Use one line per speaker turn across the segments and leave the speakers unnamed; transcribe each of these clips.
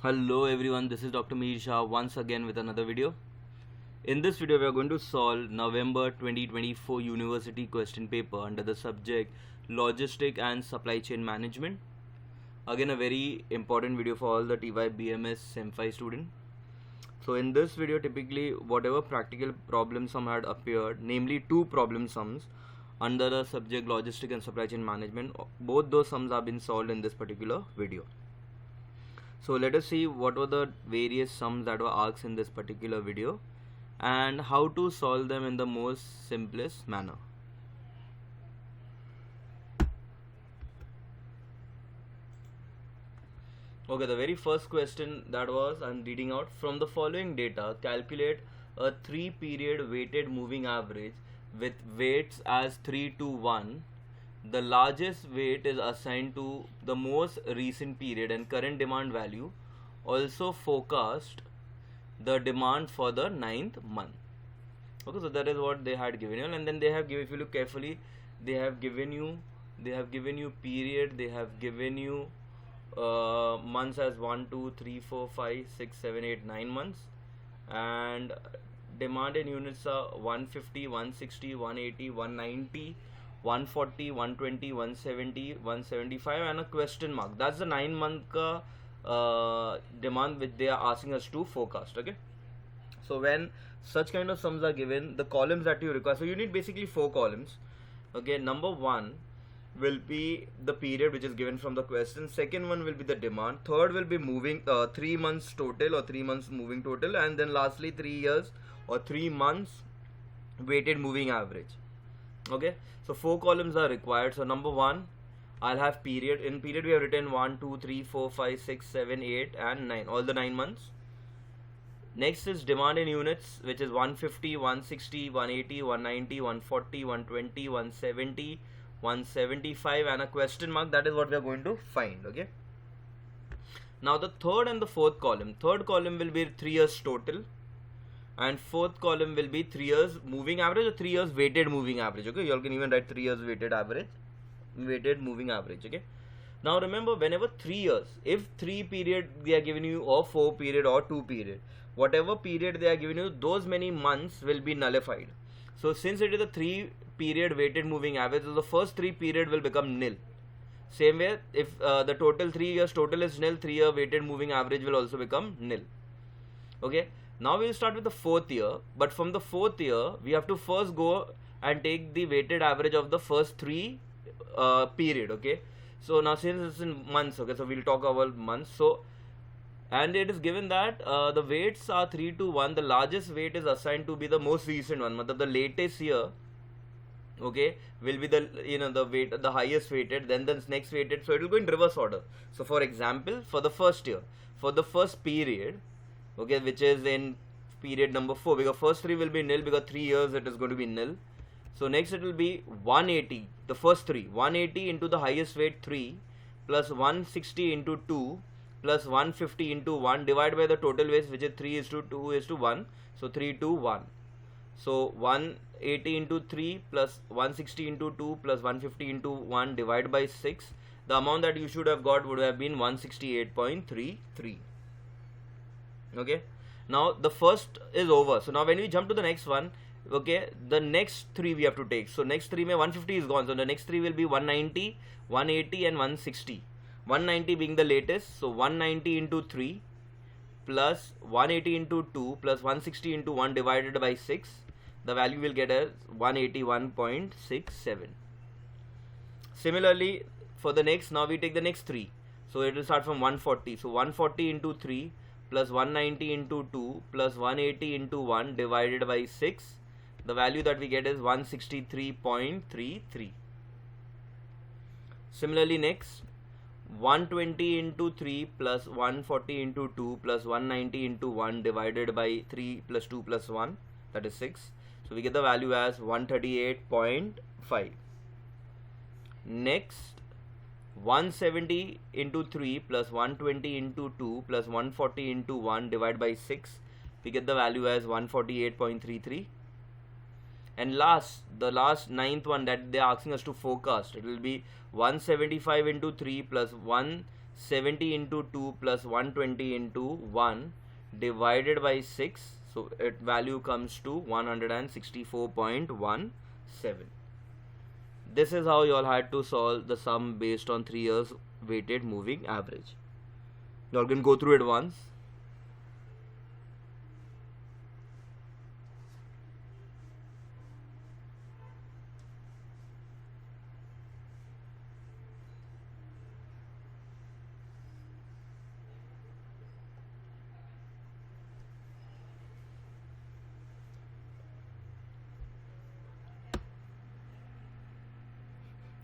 Hello everyone, this is Dr. Mihir Shah once again with another video. In this video we are going to solve November 2024 University question paper under the subject Logistic and Supply Chain Management. Again a very important video for all the TYBMS Sem 5 student. So in this video typically whatever practical problem sum had appeared, namely two problem sums under the subject Logistic and Supply Chain Management, both those sums have been solved in this particular video. So let us see what were the various sums that were asked in this particular video and how to solve them in the most simplest manner. Okay, the very first question that was, I'm reading out, from the following data, calculate a 3-period weighted moving average with weights as 3 to 1. The largest weight is assigned to the most recent period and current demand value. Also forecast the demand for the 9th month. Okay, so that is what they had given you, and then they have given, if you look carefully, they have given you period, they have given you months as 1, 2, 3, 4, 5, 6, 7, 8, 9 months, and demand in units are 150, 160, 180, 190, 140, 120, 170, 175 and a question mark. That's the 9-month demand which they are asking us to forecast. Okay, so when such kind of sums are given, the columns that you require, so you need basically 4 columns. Okay, number 1 will be the period which is given from the question, second one will be the demand, third will be moving 3 months total or 3 months moving total, and then lastly 3 years or 3 months weighted moving average. Okay, so 4 columns are required. So number 1, I'll have period. In period we have written 1, 2, 3, 4, 5, 6, 7, 8 and 9, all the 9 months. Next is demand in units, which is 150, 160, 180, 190, 140, 120, 170, 175 and a question mark. That is what we are going to find. Okay, now the third and the fourth column, third column will be 3 years total and fourth column will be 3 years moving average or 3 years weighted moving average. Okay, you all can even write 3 years weighted moving average. Okay, now remember, whenever 3 years, if 3 period they are giving you or 4 period or 2 period, whatever period they are giving you, those many months will be nullified. So since it is a 3 period weighted moving average, so the first 3 period will become nil. Same way, if the total 3 years total is nil, 3 year weighted moving average will also become nil. Okay, now we will start with the 4th year, but from the 4th year we have to first go and take the weighted average of the first 3 period. Okay, so now since it's in months, okay, so we'll talk about months. So, and it is given that the weights are 3 to 1. The largest weight is assigned to be the most recent one, the latest year, okay, will be the the weight, the highest weighted, then the next weighted, so it will go in reverse order. So for example, for the first year, for the first period, okay, which is in period number 4, because first 3 will be nil, because 3 years it is going to be nil. So next it will be 180, the first 3, 180 into the highest weight 3 plus 160 into 2 plus 150 into 1 divided by the total weight, which is 3 is to 2 is to 1, so 3 to 1. So 180 into 3 plus 160 into 2 plus 150 into 1 divided by 6, the amount that you should have got would have been 168.33. Okay, now the first is over. So now when we jump to the next one, okay, the next 3 we have to take. So next 3 may 150 is gone, so the next 3 will be 190, 180 and 160. 190 being the latest, so 190 into 3 plus 180 into 2 plus 160 into 1 divided by 6, the value will get as 181.67. Similarly for the next, now we take the next 3, so it will start from 140, so 140 into 3 plus 190 into 2 plus 180 into 1 divided by 6, the value that we get is 163.33. Similarly next, 120 into 3 plus 140 into 2 plus 190 into 1 divided by 3 plus 2 plus 1, that is 6, so we get the value as 138.5. Next, 170 into 3 plus 120 into 2 plus 140 into 1 divided by 6, we get the value as 148.33. And the last 9th one that they are asking us to forecast, it will be 175 into 3 plus 1 70 into 2 plus 120 into 1 divided by 6. So it value comes to 164.17. This is how you all had to solve the sum based on 3 years weighted moving average. You all can go through it once.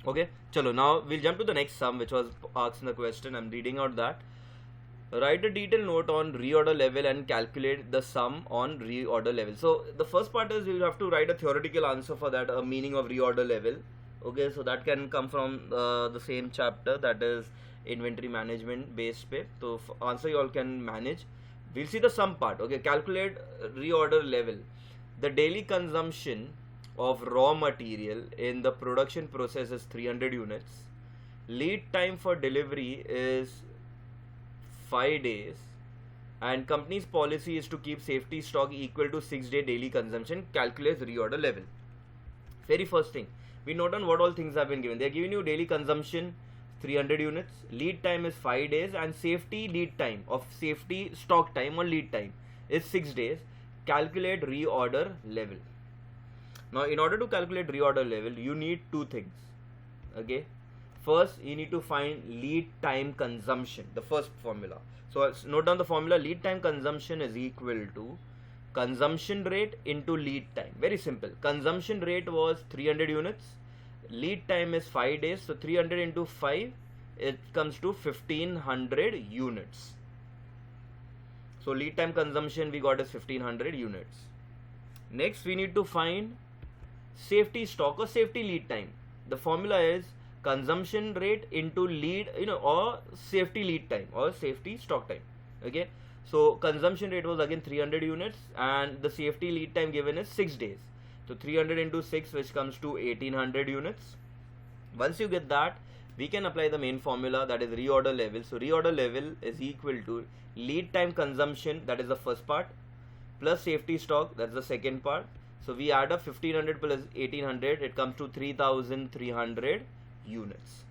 Okay, chalo, now we'll jump to the next sum which was asked in the question. I'm reading out that. Write a detailed note on reorder level and calculate the sum on reorder level. So the first part is you have to write a theoretical answer for that, a meaning of reorder level. Okay, so that can come from the same chapter, that is inventory management based pay. So answer you all can manage. We'll see the sum part. Okay, calculate reorder level. The daily consumption of raw material in the production process is 300 units. Lead time for delivery is 5 days, and company's policy is to keep safety stock equal to 6-day daily consumption. Calculates reorder level. Very first thing, we note on what all things have been given. They are giving you daily consumption 300 units, lead time is 5 days, and safety lead time of safety stock time or lead time is 6 days. Calculate reorder level. Now in order to calculate reorder level, you need two things. Okay, first you need to find lead time consumption, the first formula. So let's note down the formula. Lead time consumption is equal to consumption rate into lead time. Very simple. Consumption rate was 300 units, lead time is 5 days, so 300 into 5, it comes to 1500 units. So lead time consumption we got is 1500 units. Next we need to find safety stock or safety lead time. The formula is consumption rate into lead, or safety lead time or safety stock time. Okay, so consumption rate was again 300 units and the safety lead time given is 6 days. So 300 into 6, which comes to 1800 units. Once you get that, we can apply the main formula, that is reorder level. So reorder level is equal to lead time consumption, that is the first part, plus safety stock, that's the second part. So we add up 1500 plus 1800, it comes to 3300 units.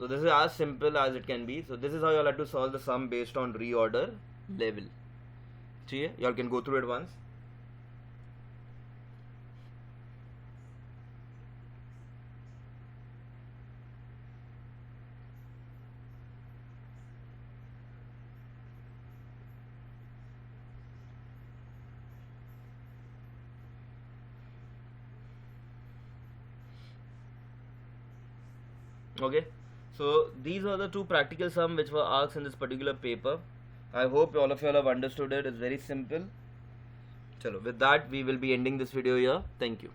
So this is as simple as it can be. So this is how you all have to solve the sum based on reorder level. See, you all can go through it once. Okay, so these are the two practical sum which were asked in this particular paper. I hope all of you all have understood it. It's very simple. Chalo, with that we will be ending this video here. Thank you.